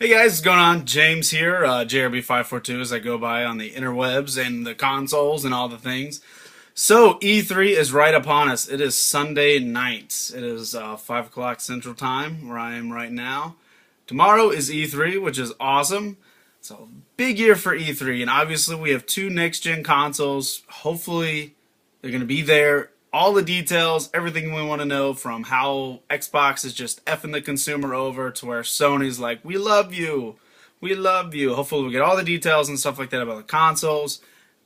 Hey guys, what's going on? James here, JRB542 as I go by on the interwebs and the consoles and all the things. So, E3 is right upon us. It is Sunday night. It is 5 o'clock Central Time, where I am right now. Tomorrow is E3, which is awesome. It's a big year for E3, and obviously we have two next-gen consoles. Hopefully, they're going to be there. All the details, everything we want to know, from how Xbox is just effing the consumer over to where Sony's like, we love you. We love you. Hopefully, we get all the details and stuff like that about the consoles.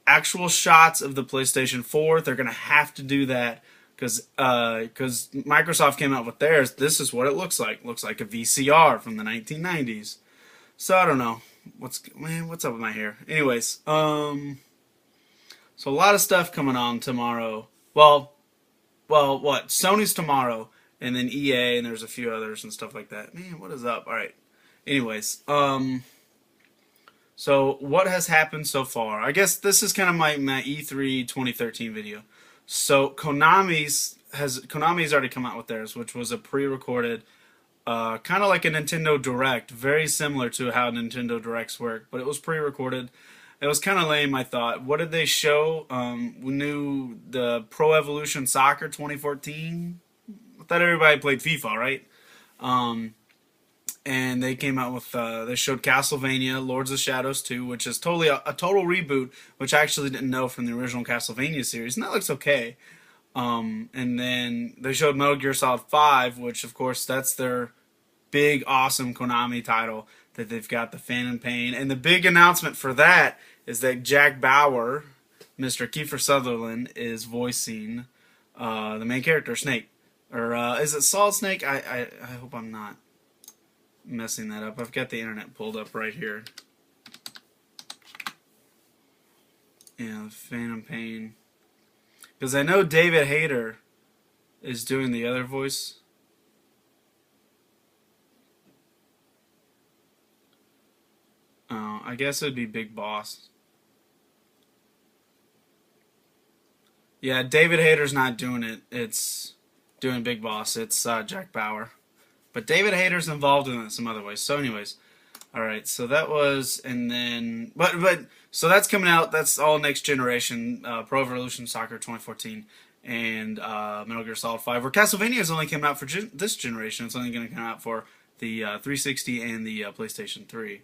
Actual shots of the PlayStation 4. They're going to have to do that because Microsoft came out with theirs. This is what it looks like. Looks like a VCR from the 1990s. So I don't know what's up with my hair. Anyways, so a lot of stuff coming on tomorrow. What? Sony's tomorrow, and then EA, and there's a few others and stuff like that. Man, what is up? All right. Anyways, so what has happened so far? I guess this is kind of my E3 2013 video. So Konami's already come out with theirs, which was a pre-recorded, kind of like a Nintendo Direct, very similar to how Nintendo Directs work, but it was pre-recorded. It was kind of lame, I thought. What did they show? We knew the Pro Evolution Soccer 2014. I thought everybody played FIFA, right? Um, and they came out with they showed Castlevania Lords of Shadows 2, which is totally a total reboot, which I actually didn't know from the original Castlevania series, and that looks okay. And then they showed Metal Gear Solid 5, which of course that's their big awesome Konami title that they've got, the Phantom Pain, and the big announcement for that is that Jack Bauer, Mr. Kiefer Sutherland, is voicing the main character Snake, or is it Solid Snake? I hope I'm not messing that up. I've got the internet pulled up right here. Yeah, Phantom Pain. Because I know David Hayter is doing the other voice. I guess it would be Big Boss. Yeah, David Hayter's not doing it. It's doing Big Boss. It's Jack Bauer. But David Hayter's involved in it some other ways. So anyways, all right. So that was, and then, so that's coming out. That's all next generation. Pro Evolution Soccer 2014 and Metal Gear Solid 5. Where Castlevania is only coming out for this generation. It's only going to come out for the 360 and the PlayStation 3,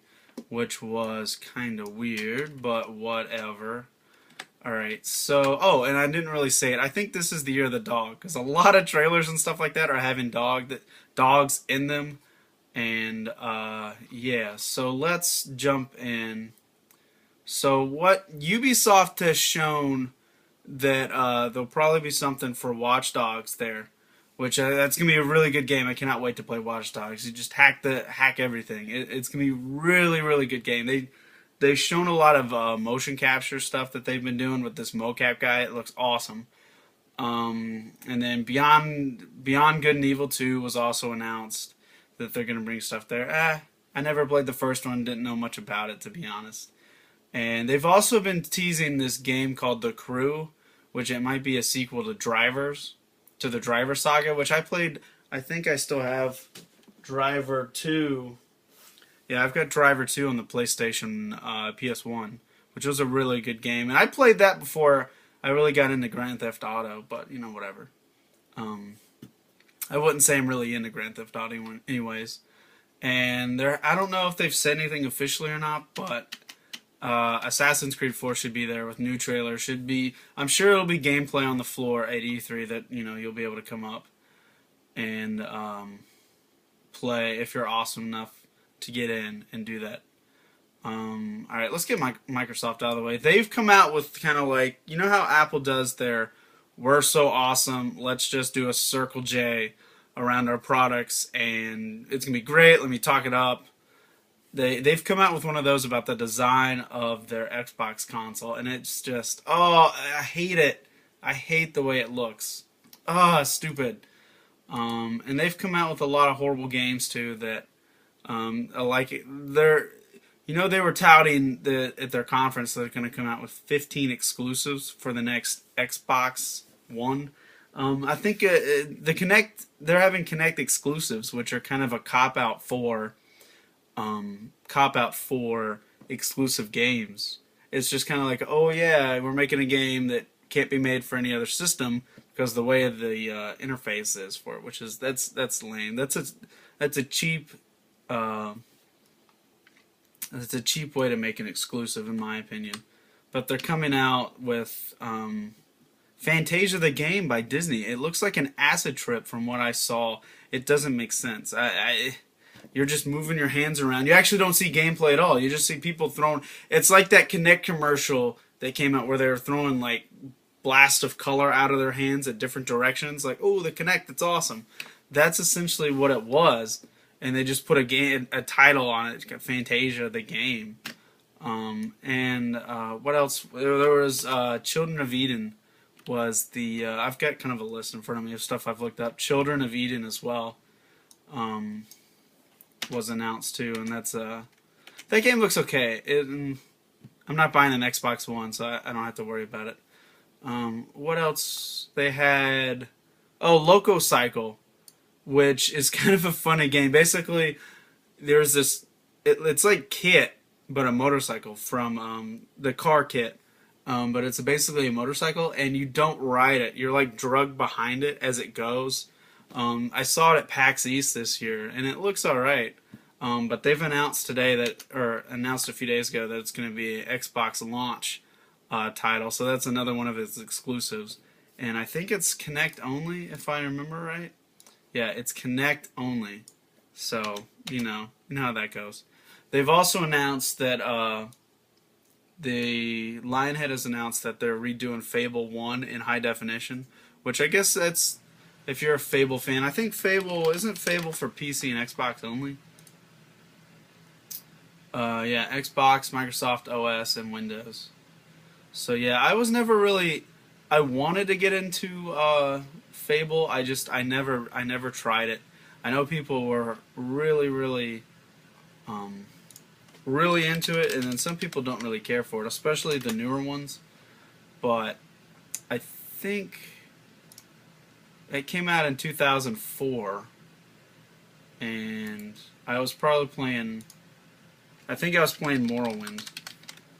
which was kind of weird, but whatever. Alright, so, oh, and I didn't really say it. I think this is the year of the dog, because a lot of trailers and stuff like that are having dogs in them. And, yeah, so let's jump in. So what Ubisoft has shown that there'll probably be something for Watch Dogs there, which that's gonna be a really good game. I cannot wait to play Watch Dogs. You just hack everything. It's gonna be really really good game. They've shown a lot of motion capture stuff that they've been doing with this mocap guy. It looks awesome. And then Beyond Good and Evil 2 was also announced that they're gonna bring stuff there. I never played the first one. Didn't know much about it, to be honest. And they've also been teasing this game called The Crew, which it might be a sequel to the Driver Saga, which I played. I think I still have Driver 2. Yeah, I've got Driver 2 on the PlayStation PS1, which was a really good game. And I played that before I really got into Grand Theft Auto, but, you know, whatever. I wouldn't say I'm really into Grand Theft Auto anyways. And I don't know if they've said anything officially or not, but Assassin's Creed 4 should be there with new trailer. I'm sure it'll be gameplay on the floor at E3 that, you know, you'll be able to come up and play if you're awesome enough to get in and do that. Alright, let's get Microsoft out of the way. They've come out with kind of like, you know how Apple does their "we're so awesome, let's just do a circle J around our products and it's gonna be great, let me talk it up." They've come out with one of those about the design of their Xbox console, and it's just, oh, I hate it. I hate the way it looks. Stupid. And they've come out with a lot of horrible games too that like they were touting at their conference that they're going to come out with 15 exclusives for the next Xbox One. I think they're having Kinect exclusives, which are kind of a cop out for cop out for exclusive games. It's just kind of like, oh yeah, we're making a game that can't be made for any other system because the way the interface is for it, which is that's lame. That's a cheap it's a cheap way to make an exclusive, in my opinion. But they're coming out with Fantasia the Game by Disney. It looks like an acid trip from what I saw. It doesn't make sense. You're just moving your hands around. You actually don't see gameplay at all. You just see people throwing. It's like that Kinect commercial that came out where they were throwing like blasts of color out of their hands at different directions. Like, oh, the Kinect, it's awesome. That's essentially what it was. And they just put a title on it, Fantasia the Game. What else? There was Children of Eden was the I've got kind of a list in front of me of stuff I've looked up. Children of Eden as well was announced too, and that's that game looks okay. I'm not buying an Xbox One, so I don't have to worry about it. What else? They had Loco Cycle, which is kind of a funny game. Basically, there's this. It's like Kit, but a motorcycle from the car Kit. But it's basically a motorcycle, and you don't ride it. You're like drugged behind it as it goes. I saw it at PAX East this year, and it looks alright. But they've announced announced a few days ago that it's going to be an Xbox launch title. So that's another one of its exclusives. And I think it's Kinect only, if I remember right. Yeah, it's Kinect only. So, you know how that goes. They've also announced that the Lionhead has announced that they're redoing Fable 1 in high definition, which I guess that's, if you're a Fable fan, I think isn't Fable for PC and Xbox only? Yeah, Xbox, Microsoft OS, and Windows. So yeah, I was never really, I wanted to get into Fable. I never tried it. I know people were really into it, and then some people don't really care for it, especially the newer ones. But I think it came out in 2004, and I was probably playing. I think I was playing Morrowind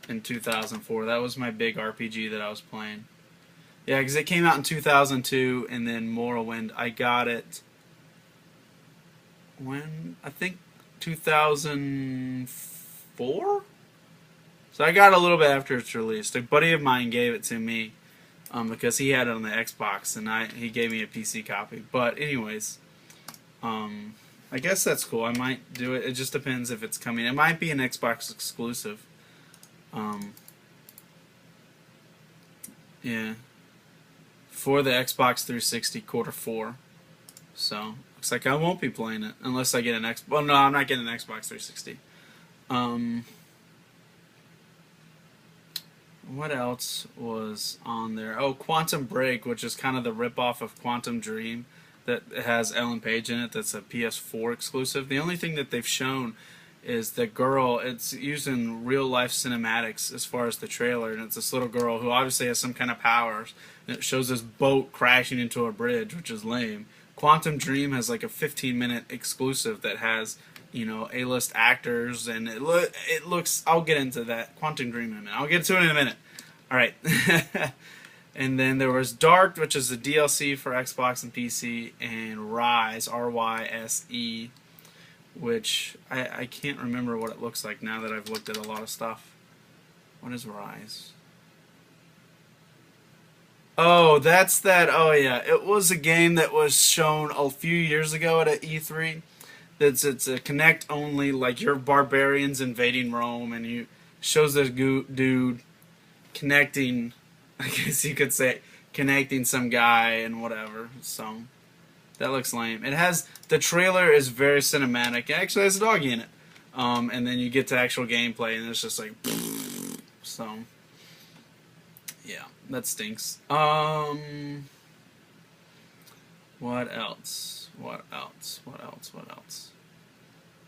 in 2004. That was my big RPG that I was playing. Yeah, because it came out in 2002, and then Morrowind, I got it when, I think 2004? So I got it a little bit after it's released. A buddy of mine gave it to me because he had it on the Xbox, and he gave me a PC copy. But anyways, I guess that's cool. I might do it. It just depends if it's coming. It might be an Xbox exclusive. Yeah. For the Xbox 360 Q4. So, looks like I won't be playing it unless I get an Xbox. Well, no, I'm not getting an Xbox 360. What else was on there? Oh, Quantum Break, which is kind of the ripoff of Quantum Dream that has Ellen Page in it. That's a PS4 exclusive. The only thing that they've shown is the girl. It's using real life cinematics as far as the trailer, and it's this little girl who obviously has some kind of powers. And it shows this boat crashing into a bridge, which is lame. Quantum Dream has like a 15-minute exclusive that has, A-list actors, and it looks. I'll get into that Quantum Dream in a minute. I'll get to it in a minute. All right. And then there was Dark, which is a DLC for Xbox and PC, and Rise, R-Y-S-E, which I can't remember what it looks like now that I've looked at a lot of stuff. What is Rise? Oh, that's that. Oh, yeah. It was a game that was shown a few years ago at E3. It's a Kinect only, like you're barbarians invading Rome, and you shows this dude connecting, I guess you could say, connecting some guy and whatever. So that looks lame. It has, the trailer is very cinematic. It actually has a doggy in it. And then you get to actual gameplay, and it's just like, so yeah, that stinks. What else? What else?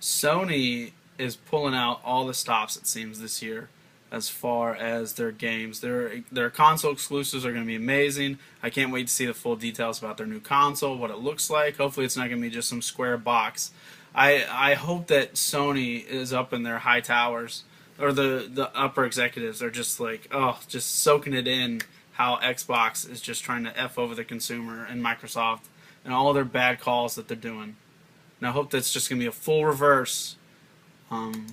Sony is pulling out all the stops, it seems, this year as far as their games. Their console exclusives are going to be amazing. I can't wait to see the full details about their new console, what it looks like. Hopefully it's not going to be just some square box. I hope that Sony is up in their high towers, or the upper executives are just like, oh, just soaking it in how Xbox is just trying to F over the consumer and Microsoft and all their bad calls that they're doing. And I hope that's just going to be a full reverse on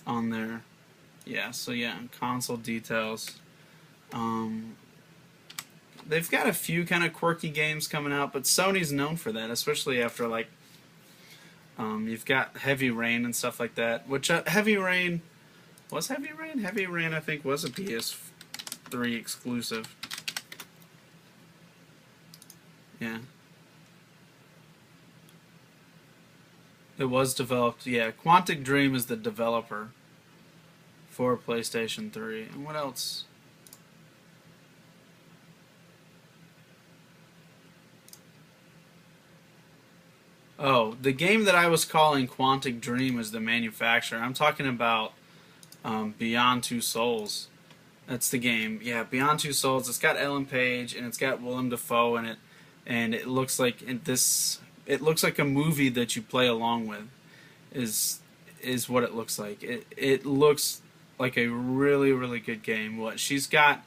there. Yeah, so yeah, console details. They've got a few kind of quirky games coming out, but Sony's known for that, especially after like you've got Heavy Rain and stuff like that. Which Heavy Rain was Heavy Rain. Heavy Rain, I think, was a PS3 exclusive. Yeah, it was developed. Yeah, Quantic Dream is the developer for PlayStation 3. And what else? Oh, the game that I was calling Quantic Dream is the manufacturer. I'm talking about Beyond Two Souls. That's the game. Yeah, Beyond Two Souls. It's got Ellen Page and it's got Willem Dafoe in it, and it looks like It looks like a movie that you play along with. Is what it looks like. It looks like a really really good game. What she's got.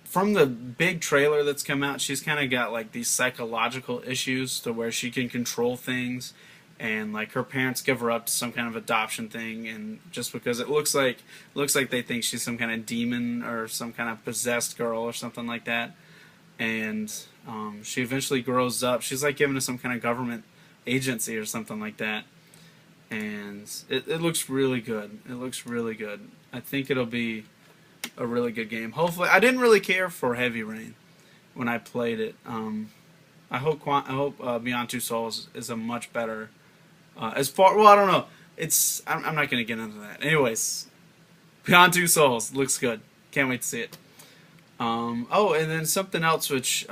From the big trailer that's come out, she's kind of got like these psychological issues to where she can control things, and like her parents give her up to some kind of adoption thing, and just because it looks like they think she's some kind of demon or some kind of possessed girl or something like that, and she eventually grows up. She's like given to some kind of government agency or something like that, and it looks really good. It looks really good. I think it'll be a really good game. Hopefully, I didn't really care for Heavy Rain when I played it. I hope Beyond Two Souls is a much better. As far, well, I don't know. I'm not going to get into that. Anyways, Beyond Two Souls looks good. Can't wait to see it. Oh, and then something else which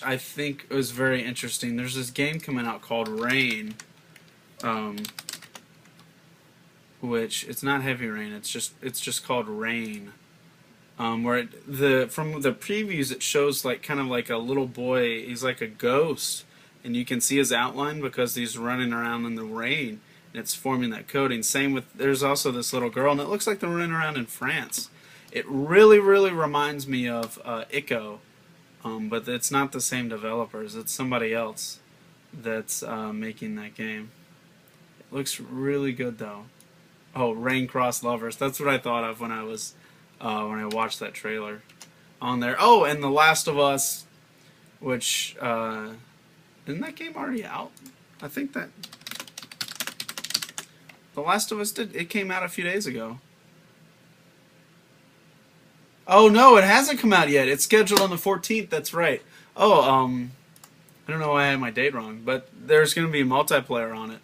I think was very interesting. There's this game coming out called Rain. Which it's not Heavy Rain. It's just called Rain. Where from the previews it shows like kind of like a little boy. He's like a ghost, and you can see his outline because he's running around in the rain, and it's forming that coating. Same with there's also this little girl, and it looks like they're running around in France. It really really reminds me of Ico, but it's not the same developers. It's somebody else that's making that game. It looks really good though. Oh, Rain Cross Lovers. That's what I thought of when I watched that trailer on there. Oh, and The Last of Us, which isn't that game already out? I think that The Last of Us it came out a few days ago. Oh no, it hasn't come out yet. It's scheduled on the 14th. That's right. Oh, I don't know why I had my date wrong, but there's going to be multiplayer on it.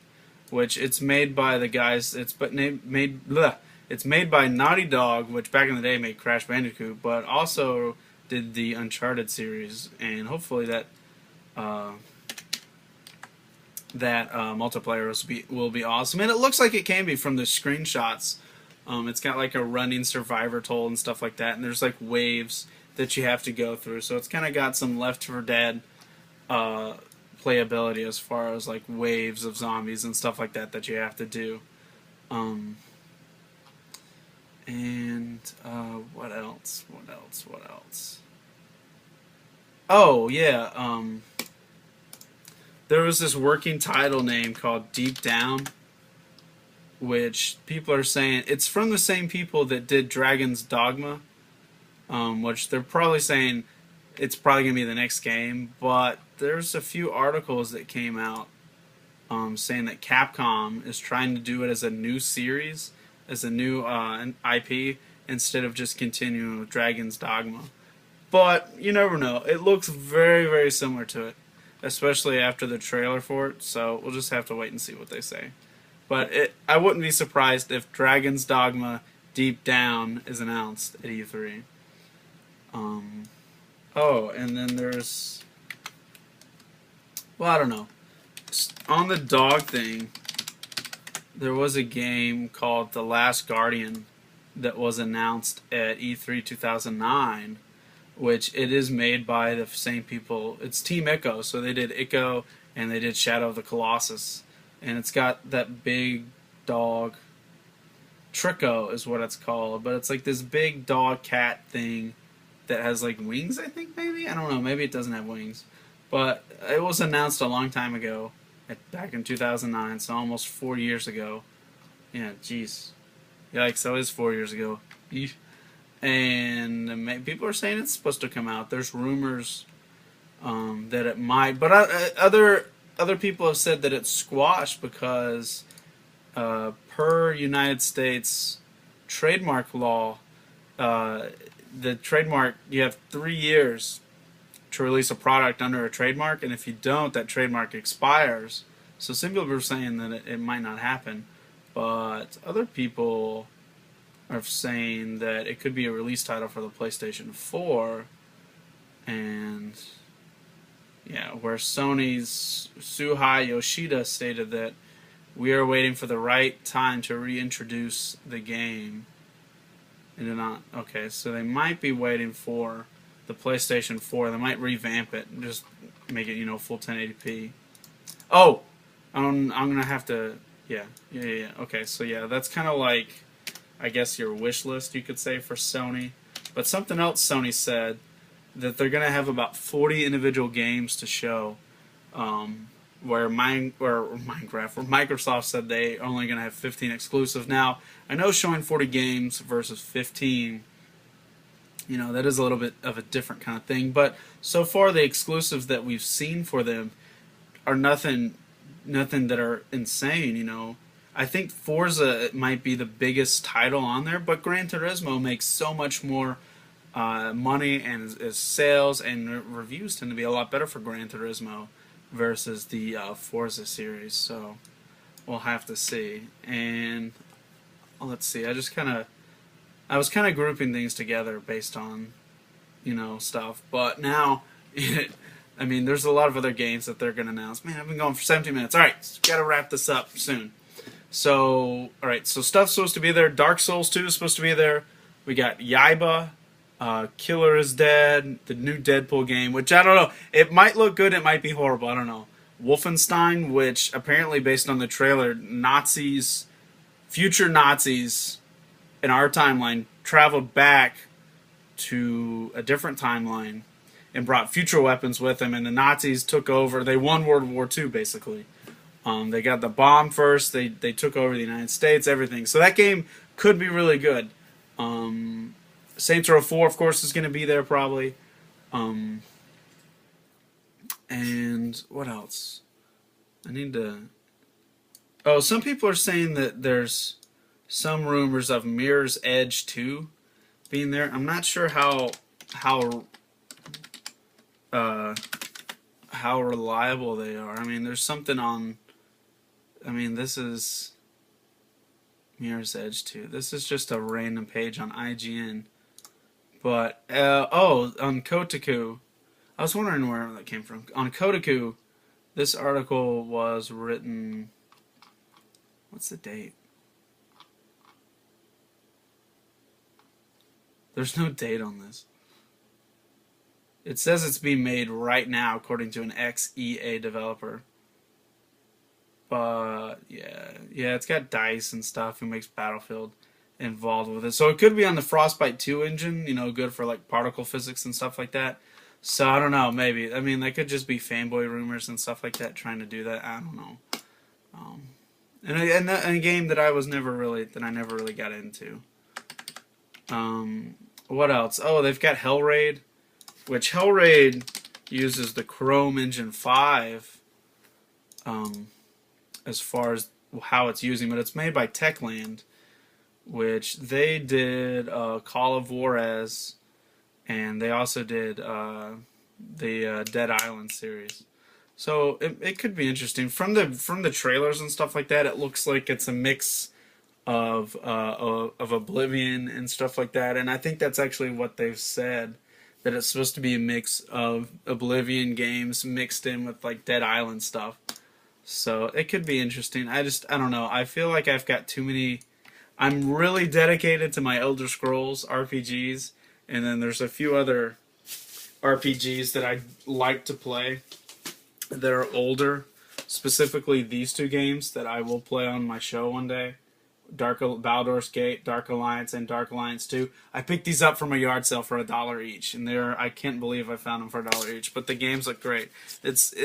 Which it's made by the guys. It's made by Naughty Dog, which back in the day made Crash Bandicoot, but also did the Uncharted series, and hopefully that multiplayer will be awesome. And it looks like it can be from the screenshots. It's got like a running survivor toll and stuff like that, and there's like waves that you have to go through. So it's kind of got some Left 4 Dead playability as far as like waves of zombies and stuff like that you have to do. And what else? Oh yeah, there was this working title name called Deep Down, which people are saying it's from the same people that did Dragon's Dogma, which they're probably saying it's probably going to be the next game, but there's a few articles that came out saying that Capcom is trying to do it as a new series, as a new IP, instead of just continuing with Dragon's Dogma. But you never know. It looks very, very similar to it, especially after the trailer for it, so we'll just have to wait and see what they say. But I wouldn't be surprised if Dragon's Dogma Deep Down is announced at E3. Oh, and then there's... Well, I don't know. On the dog thing, there was a game called The Last Guardian that was announced at E3 2009, which it is made by the same people. It's Team Ico, so they did Ico and they did Shadow of the Colossus, and it's got that big dog. Trico is what it's called, but it's like this big dog cat thing that has like wings. I think maybe I don't know. Maybe it doesn't have wings, but it was announced a long time ago, back in 2009, so almost 4 years ago. Yeah, jeez, yikes! That was 4 years ago. And people are saying it's supposed to come out. There's rumors that it might, but other people have said that it's squashed because per United States trademark law, the trademark, you have 3 years to release a product under a trademark, and if you don't, that trademark expires. So some people are saying that it might not happen, but other people are saying that it could be a release title for the PlayStation 4, and yeah, where Sony's Suhei Yoshida stated that we are waiting for the right time to reintroduce the game. Okay, so they might be waiting for the PlayStation 4. They might revamp it and just make it, full 1080p. Oh, I'm gonna have to. Yeah. Okay, so yeah, that's kind of like, I guess, your wish list, you could say, for Sony. But something else Sony said, that they're going to have about 40 individual games to show, where Microsoft said they are only going to have 15 exclusives. Now, I know showing 40 games versus 15, that is a little bit of a different kind of thing. But so far, the exclusives that we've seen for them are nothing that are insane, I think Forza might be the biggest title on there, but Gran Turismo makes so much more money, and sales and reviews tend to be a lot better for Gran Turismo versus the Forza series. So we'll have to see. And let's see. I was kind of grouping things together based on stuff, but now. There's a lot of other games that they're going to announce. Man, I've been going for 17 minutes. All right, got to wrap this up soon. So, all right, so stuff's supposed to be there. Dark Souls 2 is supposed to be there. We got Yaiba, Killer is Dead, the new Deadpool game, which I don't know. It might look good, it might be horrible, I don't know. Wolfenstein, which apparently based on the trailer, future Nazis in our timeline traveled back to a different timeline and brought future weapons with them, and the Nazis took over. They won World War II, basically. They got the bomb first. They took over the United States, everything. So that game could be really good. Saints Row 4, of course, is going to be there probably. And what else? Some people are saying that there's some rumors of Mirror's Edge 2 being there. I'm not sure how reliable they are. There's something on. This is Mirror's Edge 2. This is just a random page on IGN. But on Kotaku, I was wondering where that came from. On Kotaku, this article was written. What's the date? There's no date on this. It says it's being made right now, according to an ex-EA developer. But yeah, it's got DICE and stuff who makes Battlefield involved with it. So it could be on the Frostbite 2 engine, good for like particle physics and stuff like that. So I don't know, maybe. That could just be fanboy rumors and stuff like that trying to do that. I don't know. And a game that I never really got into. What else? Oh, they've got Hellraid, which Hellraid uses the Chrome Engine 5 as far as how it's using, but it's made by Techland, which they did Call of Juarez, and they also did the Dead Island series. So it could be interesting. From the trailers and stuff like that, it looks like it's a mix of Oblivion and stuff like that, and I think that's actually what they've said, that it's supposed to be a mix of Oblivion games mixed in with like Dead Island stuff. So it could be interesting. I don't know. I feel like I've got too many. I'm really dedicated to my Elder Scrolls RPGs, and then there's a few other RPGs that I like to play. that are older, specifically these two games that I will play on my show one day. Baldur's Gate, Dark Alliance, and Dark Alliance 2. I picked these up from a yard sale for $1 each, and I can't believe I found them for $1 each. But the games look great. It's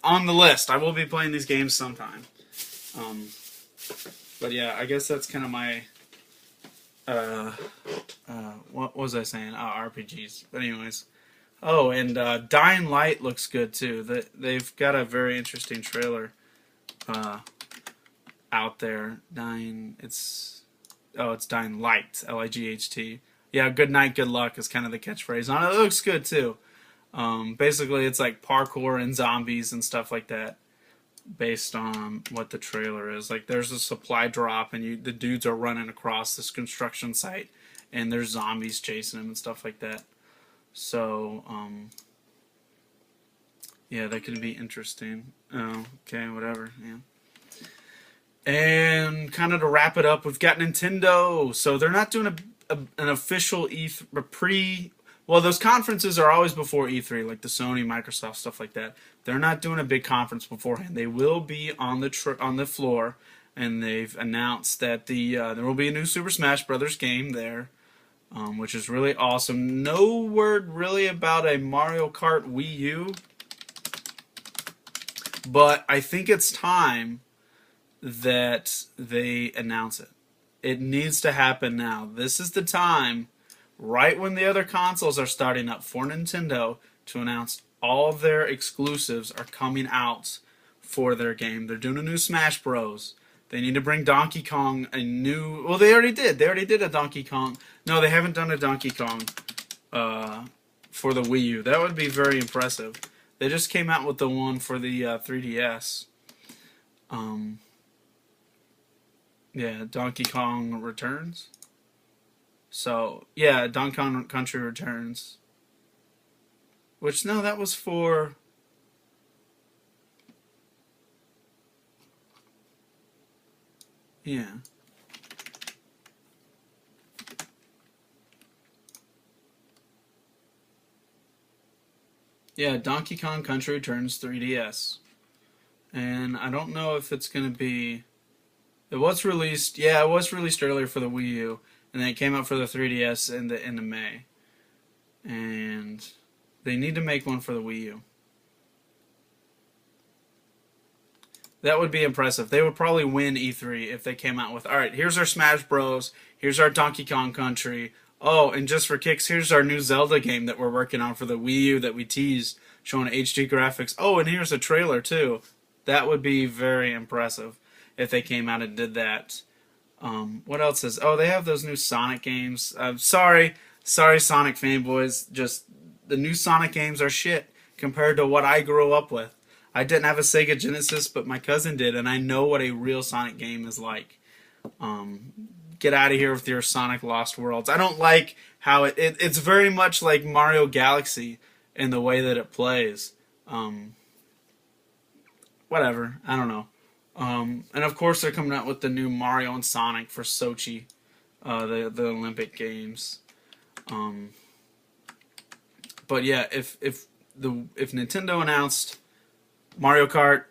on the list. I will be playing these games sometime. But yeah, I guess that's kind of my what was I saying? RPGs. But anyways, oh, and Dying Light looks good too. They've got a very interesting trailer. Out there. It's Dying Light, Light. Yeah, good night, good luck is kind of the catchphrase on it. It looks good too. Basically it's like parkour and zombies and stuff like that, based on what the trailer is. Like there's a supply drop and the dudes are running across this construction site and there's zombies chasing them and stuff like that. So yeah, that could be interesting. Oh, okay, whatever. Yeah. And kind of to wrap it up, we've got Nintendo. So they're not doing an official E3 well, those conferences are always before E3, like the Sony, Microsoft, stuff like that. They're not doing a big conference beforehand. They will be on the floor, and they've announced that there will be a new Super Smash Brothers game there, which is really awesome. No word really about a Mario Kart Wii U, but I think it's time that they announce it. It needs to happen now. This is the time, right when the other consoles are starting up for Nintendo, to announce all of their exclusives are coming out for their game. They're doing a new Smash Bros. They need to bring Donkey Kong a new... Well, they already did. They already did a Donkey Kong. No, they haven't done a Donkey Kong for the Wii U. That would be very impressive. They just came out with the one for the 3DS. Yeah, Donkey Kong Returns. So, yeah, Donkey Kong Country Returns. Which, no, that was for... Yeah. Yeah, Donkey Kong Country Returns 3DS. And I don't know if it's going to be... It was released, yeah, it was released earlier for the Wii U, and then it came out for the 3DS in the May. And they need to make one for the Wii U. That would be impressive. They would probably win E3 if they came out with, alright, here's our Smash Bros, here's our Donkey Kong Country, oh, and just for kicks, here's our new Zelda game that we're working on for the Wii U that we teased, showing HD graphics. Oh, and here's a trailer too. That would be very impressive if they came out and did that. What else is... Oh, they have those new Sonic games. Sorry Sonic fanboys. Just, the new Sonic games are shit compared to what I grew up with. I didn't have a Sega Genesis, but my cousin did, and I know what a real Sonic game is like. Get out of here with your Sonic Lost Worlds. I don't like how it's very much like Mario Galaxy in the way that it plays. Whatever. I don't know. And of course they're coming out with the new Mario and Sonic for Sochi, the Olympic Games. But yeah, if Nintendo announced Mario Kart,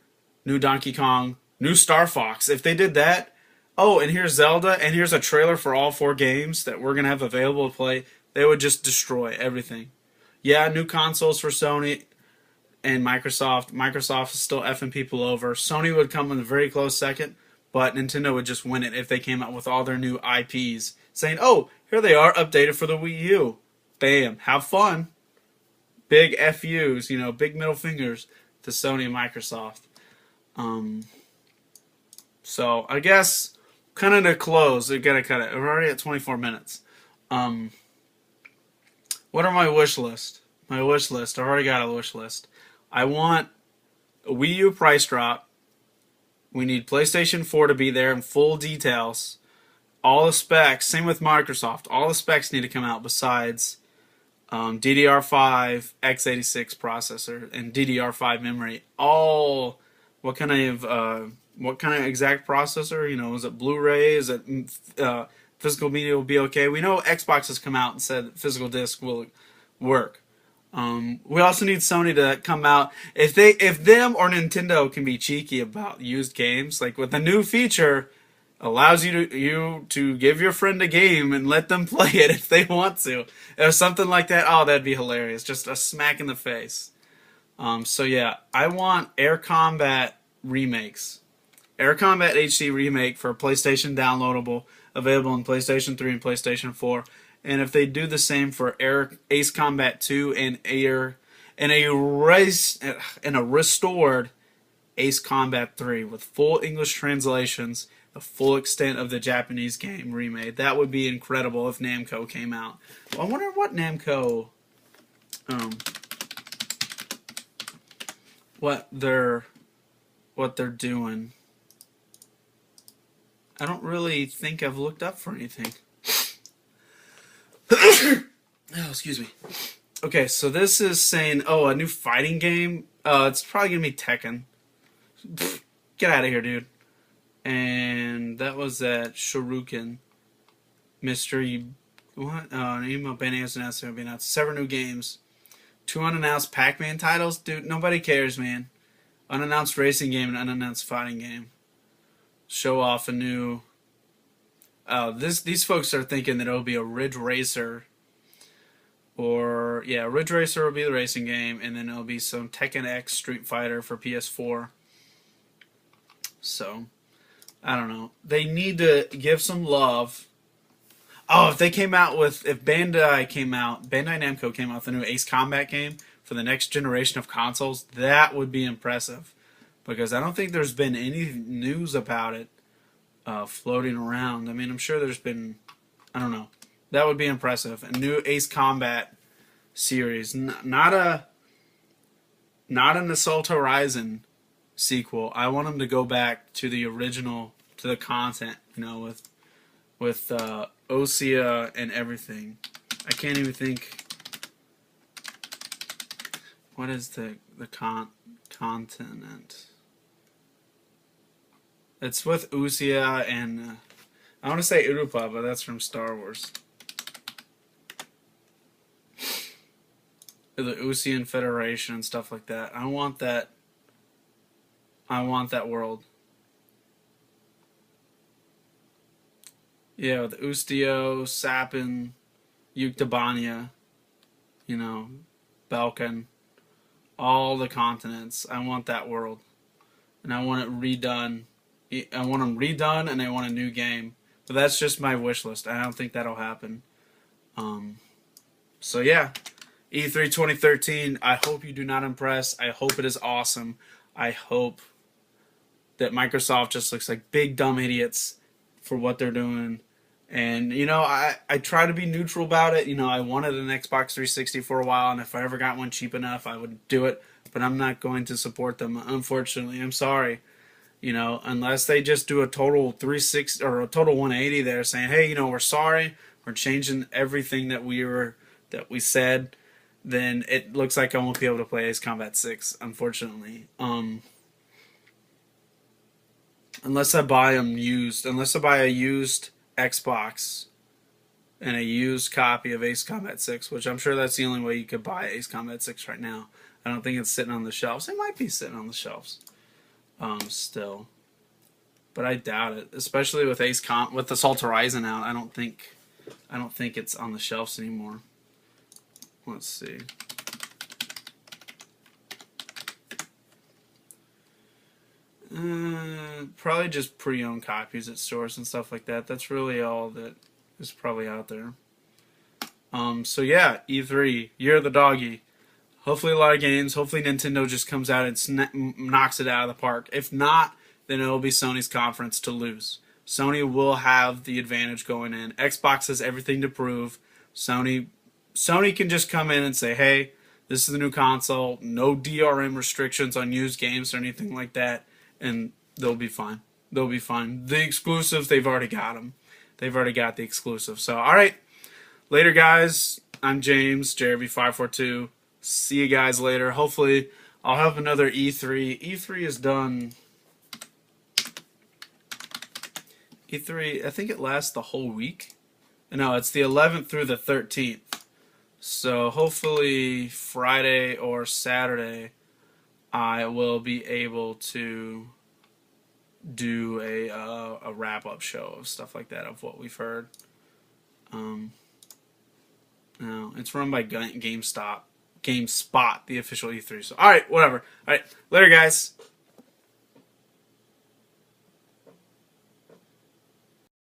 new Donkey Kong, new Star Fox, if they did that, oh, and here's Zelda, and here's a trailer for all 4 games that we're gonna have available to play, they would just destroy everything. Yeah, new consoles for Sony and Microsoft. Microsoft is still effing people over. Sony would come in a very close second, but Nintendo would just win it if they came out with all their new IPs, saying, oh, here they are, updated for the Wii U. Bam, have fun. Big FUs, big middle fingers to Sony and Microsoft. So, I guess, kind of to close, we gotta cut it. We're already at 24 minutes. What are my wish list? My wish list, I've already got a wish list. I want a Wii U price drop. We need PlayStation 4 to be there in full details. All the specs, same with Microsoft, all the specs need to come out besides DDR5, x86 processor, and DDR5 memory. All, what kind of exact processor? Is it Blu-ray? Is it physical media will be okay? We know Xbox has come out and said that physical disc will work. We also need Sony to come out if them or Nintendo can be cheeky about used games, like with a new feature allows you to give your friend a game and let them play it if they want to, or something like that. Oh, that'd be hilarious! Just a smack in the face. So yeah, I want Air Combat remakes. Air Combat HD remake for PlayStation downloadable, available in PlayStation 3 and PlayStation 4. And if they do the same for Ace Combat 2 and a restored Ace Combat 3 with full English translations, the full extent of the Japanese game remade, that would be incredible if Namco came out. Well, I wonder what Namco, what they're doing. I don't really think I've looked up for anything. Oh, excuse me. Okay, so this is saying, a new fighting game. It's probably gonna be Tekken. Get out of here, dude. And that was that Shuriken mystery. What? Emo Bandai has announced there will be announced 7 new games, 2 unannounced Pac-Man titles. Dude, nobody cares, man. Unannounced racing game and unannounced fighting game. Show off a new. These folks are thinking that it'll be a Ridge Racer. Ridge Racer will be the racing game, and then it'll be some Tekken X Street Fighter for PS4. So, I don't know. They need to give some love. Oh, if Bandai Namco came out with a new Ace Combat game for the next generation of consoles, that would be impressive. Because I don't think there's been any news about it floating around. I mean, I'm sure there's been, I don't know. That would be impressive. A new Ace Combat series, not an Assault Horizon sequel. I want them to go back to the original, to the content, with Osea and everything. I can't even think. What is the continent? It's with Osea and I want to say Urupa, but that's from Star Wars. The Osean Federation and stuff like that. I want that world. Yeah, with Ustio, Sapin, Yuktabania, Balkan, all the continents. I want that world. And I want it redone. I want them redone, and I want a new game. But that's just my wish list. I don't think that'll happen. So yeah, E3 2013. I hope you do not impress. I hope it is awesome. I hope that Microsoft just looks like big dumb idiots for what they're doing. And I try to be neutral about it. I wanted an Xbox 360 for a while, and if I ever got one cheap enough, I would do it. But I'm not going to support them. Unfortunately, I'm sorry. Unless they just do a total 360 or a total 180 there saying, hey, we're sorry, we're changing everything that we said, then it looks like I won't be able to play Ace Combat 6, unfortunately. Unless I buy a used Xbox and a used copy of Ace Combat 6, which I'm sure that's the only way you could buy Ace Combat 6 right now. I don't think it's sitting on the shelves. It might be sitting on the shelves. Still, but I doubt it. Especially with with Assault Horizon out, I don't think it's on the shelves anymore. Let's see. Probably just pre-owned copies at stores and stuff like that. That's really all that is probably out there. So yeah, E3, Year of the Doggy. Hopefully a lot of games. Hopefully Nintendo just comes out and knocks it out of the park. If not, then it will be Sony's conference to lose. Sony will have the advantage going in. Xbox has everything to prove. Sony can just come in and say, hey, this is the new console. No DRM restrictions on used games or anything like that. And they'll be fine. They'll be fine. The exclusives, they've already got them. They've already got the exclusives. So, all right. Later, guys. I'm James, JRB542. See you guys later. Hopefully, I'll have another E3. E3 is done. E3, I think it lasts the whole week. No, it's the 11th through the 13th. So hopefully Friday or Saturday I will be able to do a wrap up show of stuff like that of what we've heard. No, it's run by GameSpot, the official E3. So all right, whatever. All right, later, guys.